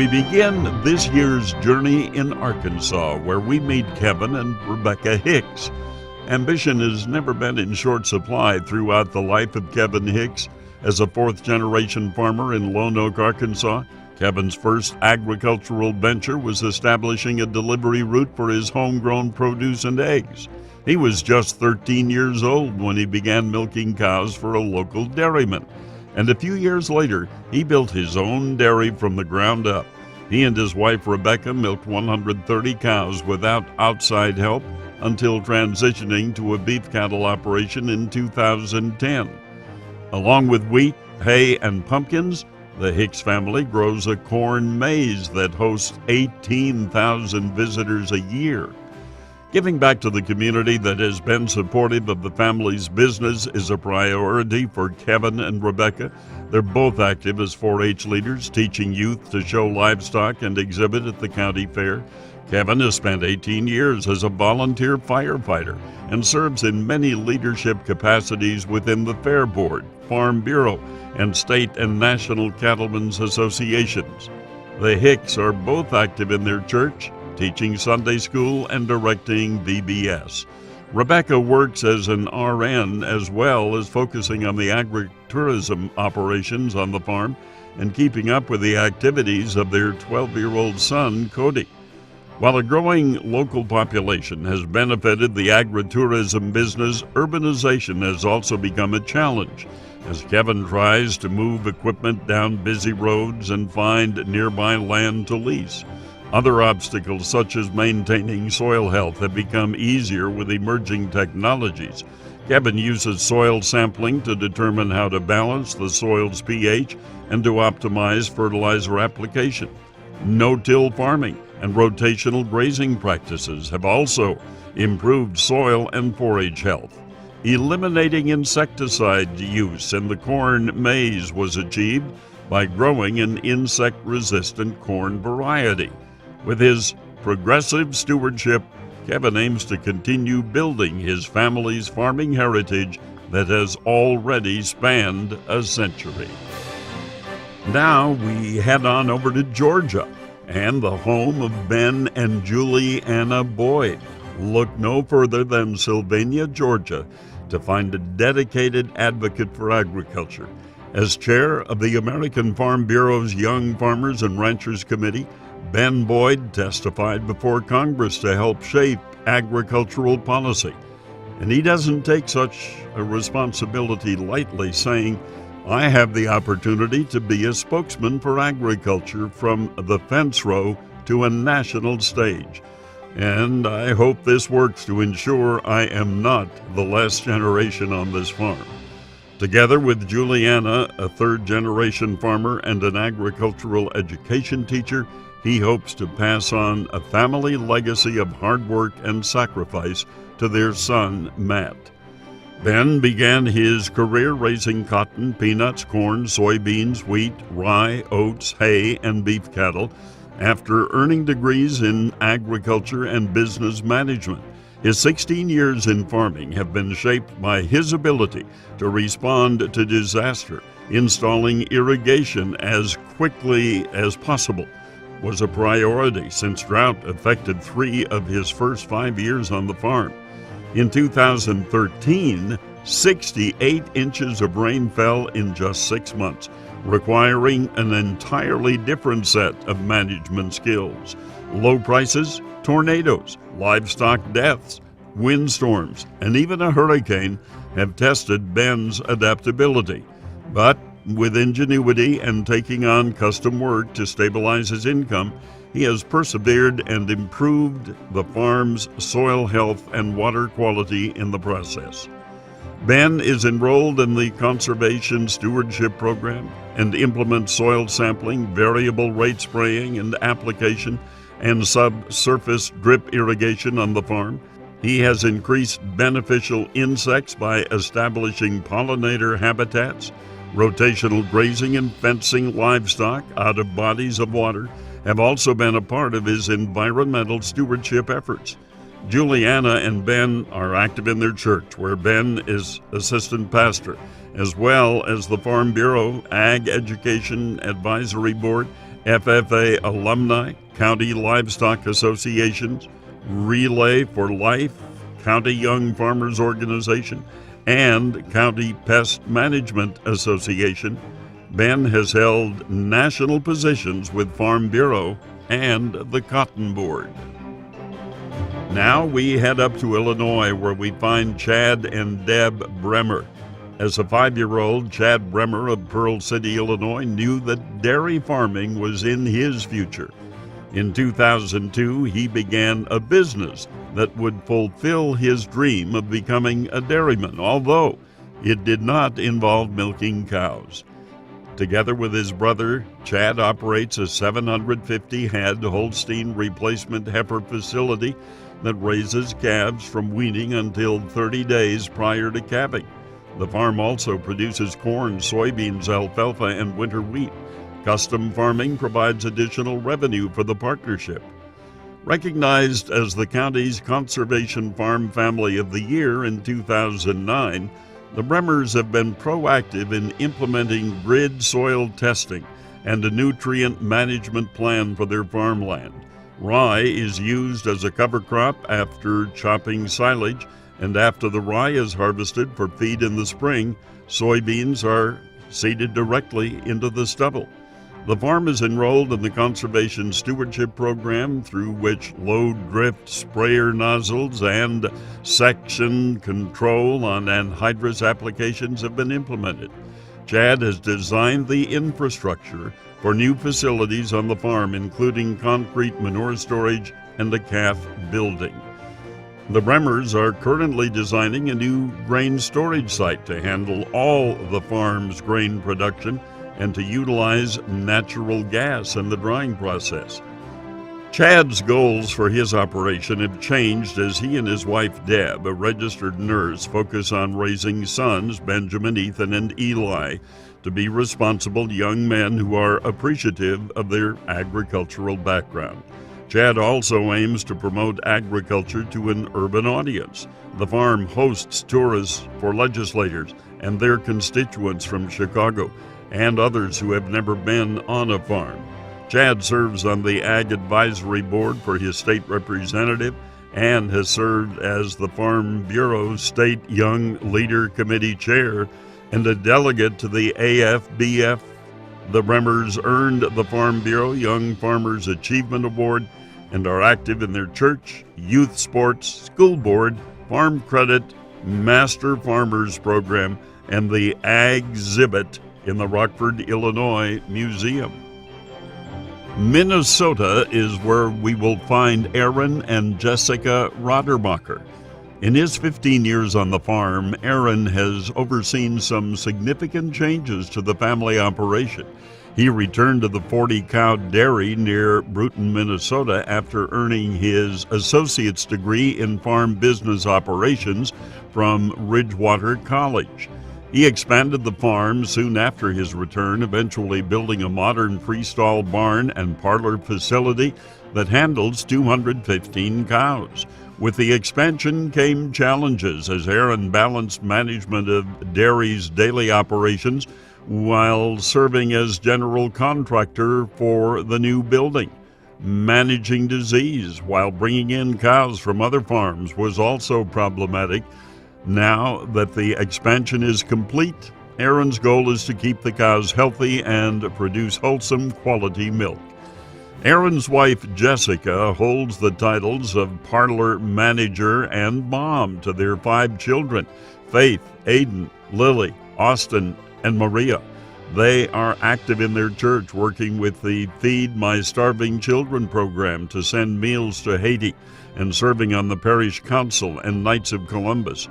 We begin this year's journey in Arkansas, where we meet Kevin and Rebecca Hicks. Ambition has never been in short supply throughout the life of Kevin Hicks. As a fourth-generation farmer in Lone Oak, Arkansas, Kevin's first agricultural venture was establishing a delivery route for his homegrown produce and eggs. He was just 13 years old when he began milking cows for a local dairyman. And a few years later, he built his own dairy from the ground up. He and his wife Rebecca milked 130 cows without outside help until transitioning to a beef cattle operation in 2010. Along with wheat, hay, and pumpkins, the Hicks family grows a corn maze that hosts 18,000 visitors a year. Giving back to the community that has been supportive of the family's business is a priority for Kevin and Rebecca. They're both active as 4-H leaders, teaching youth to show livestock and exhibit at the county fair. Kevin has spent 18 years as a volunteer firefighter and serves in many leadership capacities within the Fair Board, Farm Bureau, and state and national cattlemen's associations. The Hicks are both active in their church, teaching Sunday school and directing VBS. Rebecca works as an RN as well as focusing on the agritourism operations on the farm and keeping up with the activities of their 12-year-old son, Cody. While a growing local population has benefited the agritourism business, urbanization has also become a challenge as Kevin tries to move equipment down busy roads and find nearby land to lease. Other obstacles, such as maintaining soil health, have become easier with emerging technologies. Kevin uses soil sampling to determine how to balance the soil's pH and to optimize fertilizer application. No-till farming and rotational grazing practices have also improved soil and forage health. Eliminating insecticide use in the corn maze was achieved by growing an insect-resistant corn variety. With his progressive stewardship, Kevin aims to continue building his family's farming heritage that has already spanned a century. Now we head on over to Georgia and the home of Ben and Juliana Boyd. Look no further than Sylvania, Georgia, to find a dedicated advocate for agriculture. As chair of the American Farm Bureau's Young Farmers and Ranchers Committee, Ben Boyd testified before Congress to help shape agricultural policy. And he doesn't take such a responsibility lightly, saying, "I have the opportunity to be a spokesman for agriculture from the fence row to a national stage. And I hope this works to ensure I am not the last generation on this farm." Together with Juliana, a third-generation farmer and an agricultural education teacher, he hopes to pass on a family legacy of hard work and sacrifice to their son, Matt. Ben began his career raising cotton, peanuts, corn, soybeans, wheat, rye, oats, hay, and beef cattle after earning degrees in agriculture and business management. His 16 years in farming have been shaped by his ability to respond to disaster. Installing irrigation as quickly as possible was a priority since drought affected 3 of his first 5 years on the farm. In 2013, 68 inches of rain fell in just 6 months, requiring an entirely different set of management skills. Low prices, tornadoes, livestock deaths, windstorms, and even a hurricane have tested Ben's adaptability. But with ingenuity and taking on custom work to stabilize his income, he has persevered and improved the farm's soil health and water quality in the process. Ben is enrolled in the Conservation Stewardship Program and implements soil sampling, variable rate spraying and application, and subsurface drip irrigation on the farm. He has increased beneficial insects by establishing pollinator habitats. Rotational grazing and fencing livestock out of bodies of water have also been a part of his environmental stewardship efforts. Juliana and Ben are active in their church, where Ben is assistant pastor, as well as the Farm Bureau, Ag Education Advisory Board, FFA alumni, county livestock associations, Relay for Life, County Young Farmers Organization, and County Pest Management Association. Ben has held national positions with Farm Bureau and the Cotton Board. Now we head up to Illinois, where we find Chad and Deb Bremer. As a 5-year-old, Chad Bremer of Pearl City, Illinois, knew that dairy farming was in his future. In 2002, he began a business that would fulfill his dream of becoming a dairyman, although it did not involve milking cows. Together with his brother, Chad operates a 750-head Holstein replacement heifer facility that raises calves from weaning until 30 days prior to calving. The farm also produces corn, soybeans, alfalfa, and winter wheat. Custom farming provides additional revenue for the partnership. Recognized as the county's Conservation Farm Family of the Year in 2009, the Bremers have been proactive in implementing grid soil testing and a nutrient management plan for their farmland. Rye is used as a cover crop after chopping silage, and after the rye is harvested for feed in the spring, soybeans are seeded directly into the stubble. The farm is enrolled in the Conservation Stewardship Program, through which low drift sprayer nozzles and section control on anhydrous applications have been implemented. Chad has designed the infrastructure for new facilities on the farm, including concrete manure storage and a calf building. The Bremers are currently designing a new grain storage site to handle all the farm's grain production and to utilize natural gas in the drying process. Chad's goals for his operation have changed as he and his wife Deb, a registered nurse, focus on raising sons, Benjamin, Ethan, and Eli, to be responsible young men who are appreciative of their agricultural background. Chad also aims to promote agriculture to an urban audience. The farm hosts tourists for legislators and their constituents from Chicago and others who have never been on a farm. Chad serves on the Ag Advisory Board for his state representative and has served as the Farm Bureau State Young Leader Committee Chair and a delegate to the AFBF. The Bremers earned the Farm Bureau Young Farmers Achievement Award and are active in their church, youth sports, school board, farm credit, Master Farmers Program, and the Ag Exhibit in the Rockford, Illinois Museum. Minnesota is where we will find Aaron and Jessica Rodermacher. In his 15 years on the farm, Aaron has overseen some significant changes to the family operation. He returned to the 40-cow dairy near Bruton, Minnesota, after earning his associate's degree in farm business operations from Ridgewater College. He expanded the farm soon after his return, eventually building a modern freestall barn and parlor facility that handles 215 cows. With the expansion came challenges as Aaron balanced management of dairy's daily operations while serving as general contractor for the new building. Managing disease while bringing in cows from other farms was also problematic. Now that the expansion is complete, Aaron's goal is to keep the cows healthy and produce wholesome quality milk. Aaron's wife, Jessica, holds the titles of parlor manager and mom to their 5 children, Faith, Aiden, Lily, Austin, and Maria. They are active in their church, working with the Feed My Starving Children program to send meals to Haiti and serving on the parish council and Knights of Columbus.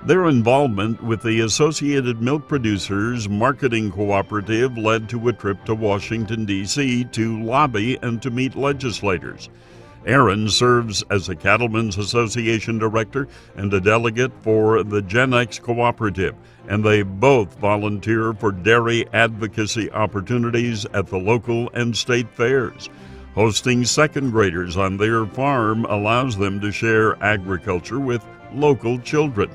Their involvement with the Associated Milk Producers Marketing Cooperative led to a trip to Washington, D.C. to lobby and to meet legislators. Aaron serves as a Cattlemen's Association director and a delegate for the Gen X Cooperative, and they both volunteer for dairy advocacy opportunities at the local and state fairs. Hosting second graders on their farm allows them to share agriculture with local children.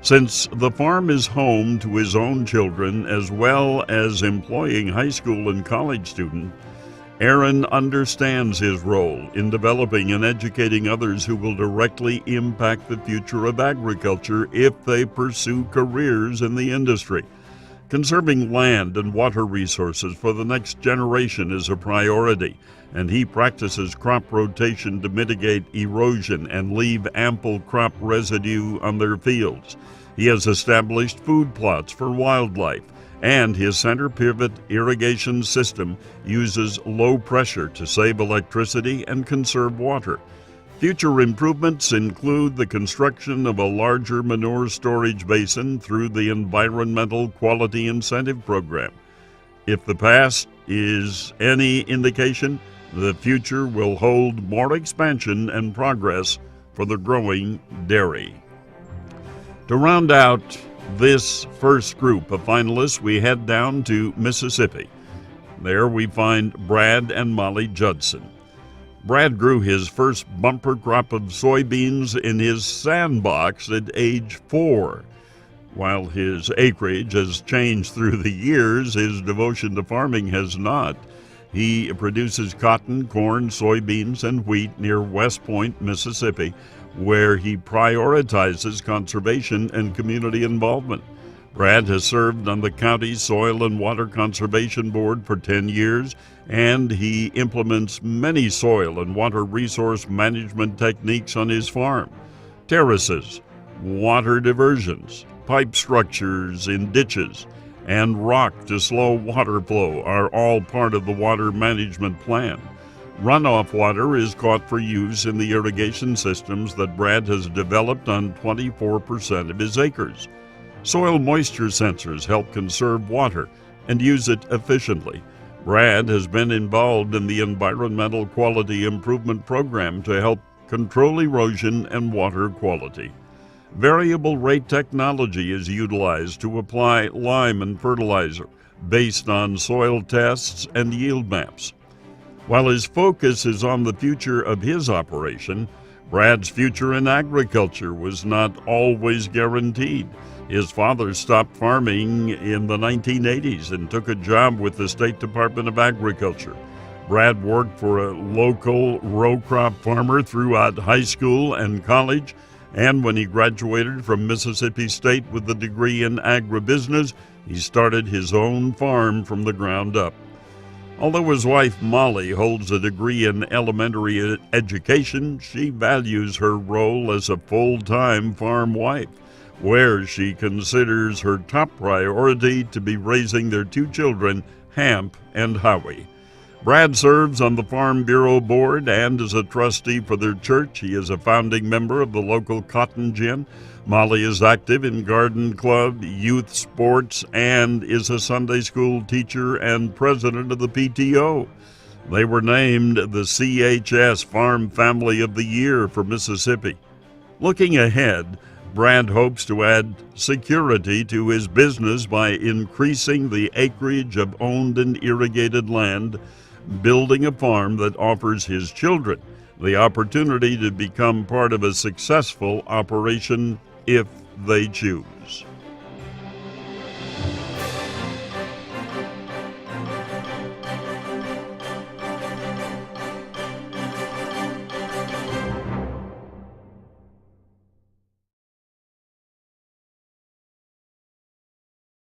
Since the farm is home to his own children as well as employing high school and college students, Aaron understands his role in developing and educating others who will directly impact the future of agriculture if they pursue careers in the industry. Conserving land and water resources for the next generation is a priority, and he practices crop rotation to mitigate erosion and leave ample crop residue on their fields. He has established food plots for wildlife, and his center pivot irrigation system uses low pressure to save electricity and conserve water. Future improvements include the construction of a larger manure storage basin through the Environmental Quality Incentive Program. If the past is any indication, the future will hold more expansion and progress for the growing dairy. To round out this first group of finalists, we head down to Mississippi. There we find Brad and Molly Judson. Brad grew his first bumper crop of soybeans in his sandbox at age 4. While his acreage has changed through the years, his devotion to farming has not. He produces cotton, corn, soybeans, and wheat near West Point, Mississippi, where he prioritizes conservation and community involvement. Brad has served on the county's Soil and Water Conservation Board for 10 years, and he implements many soil and water resource management techniques on his farm. Terraces, water diversions, pipe structures in ditches, and rock to slow water flow are all part of the water management plan. Runoff water is caught for use in the irrigation systems that Brad has developed on 24% of his acres. Soil moisture sensors help conserve water and use it efficiently. Brad has been involved in the Environmental Quality Improvement Program to help control erosion and water quality. Variable rate technology is utilized to apply lime and fertilizer based on soil tests and yield maps. While his focus is on the future of his operation, Brad's future in agriculture was not always guaranteed. His father stopped farming in the 1980s and took a job with the State Department of Agriculture. Brad worked for a local row crop farmer throughout high school and college, and when he graduated from Mississippi State with a degree in agribusiness, he started his own farm from the ground up. Although his wife Molly holds a degree in elementary education, she values her role as a full-time farm wife, where she considers her top priority to be raising their 2 children, Hamp and Howie. Brad serves on the Farm Bureau Board and is a trustee for their church. He is a founding member of the local Cotton Gin. Molly is active in garden club, youth sports, and is a Sunday school teacher and president of the PTO. They were named the CHS Farm Family of the Year for Mississippi. Looking ahead, Brad hopes to add security to his business by increasing the acreage of owned and irrigated land, building a farm that offers his children the opportunity to become part of a successful operation if they choose.